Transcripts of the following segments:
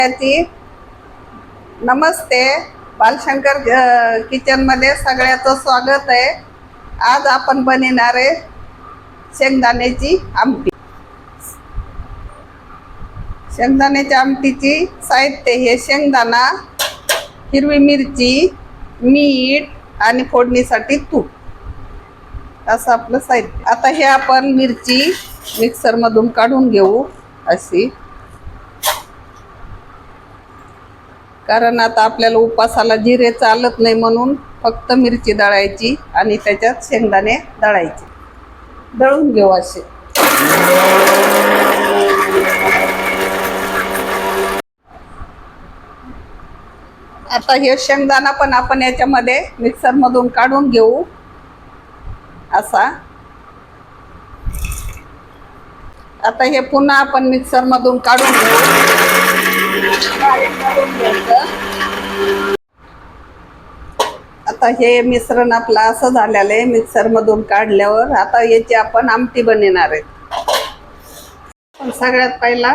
त्याची नमस्ते. बालशंकर किचन मध्ये सगळ्याचं स्वागत आहे. आज आपण बनवणार आहे शेंगदाण्याची आमटी. शेंगदाण्याच्या आमटीची साहित्य हे शेंगदाणा, हिरवी मिरची, मीठ आणि फोडणीसाठी तूप असं आपलं साहित्य. आता हे आपण मिरची मिक्सर मधून काढून घेऊ अशी, कारण आता आपल्याला उपासाला जिरे चालत नाही म्हणून फक्त मिरची दळायची आणि त्याच्यात शेंगदाणे दळायचे. दळून घेऊ असे. आता हे शेंगदाणा पण आपण याच्यामध्ये मिक्सर मधून काढून घेऊ असा. आता हे पुन्हा आपण मिक्सर मधून काढून घेऊ. आता हे मिश्रण आपलं असं झालेलं आहे मिक्सर मधून काढल्यावर. आता याची आपण आमटी बनवणार आहे. पण सगळ्यात पहिला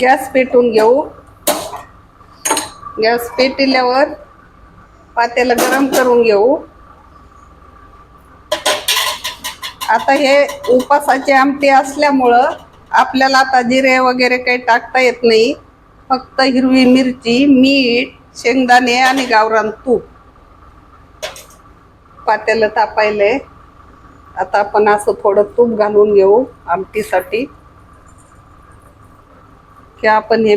गॅस पेटवून घेऊ. गॅस पेटल्यावर पातेलं गरम करून घेऊ. आता हे उपासाची आमटी असल्यामुळं आपल्याला आता जिरे वगैरे काही टाकता येत नाही. फक्त हिरवी मिरची, मीठ, शेंगदाणे आणि गावरान तूप. पातेलं तापायले. आता आपण असं थोडं तूप घालून घेऊ आमटीसाठी. की आपण हे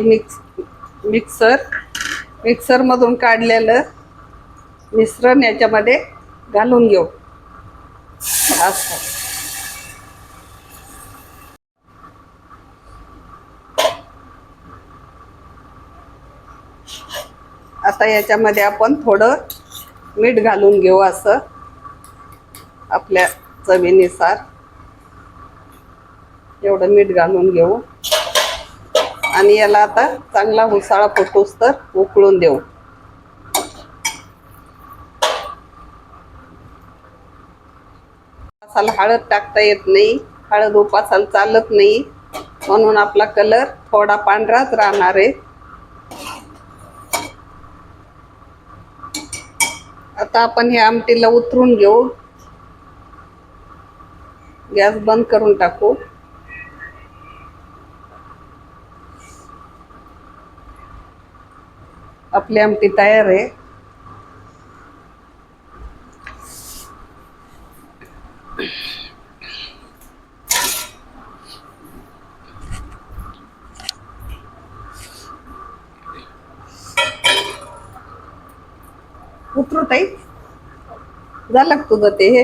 मिक्सर मधून काढलेलं मिश्रण याच्यामध्ये घालून घेऊ असं. आता याच्यामध्ये आपण थोडं मीठ घालून घेऊ असं आपल्या चवीनुसार. एवढं मीठ घालून घेऊ आणि याला आता चांगला हुसाळा फुटूस तर उकळून देऊ. उपासाला हळद टाकता येत नाही. हळद उपासाला चालत नाही म्हणून आपला कलर थोडा पांढराच राहणार आहे. आता आपण हे आमटीला उतरून घेऊ. गॅस बंद करून टाकू. आपली आमटी तयार आहे. उतरू ताई. झालं तुझं ते हे.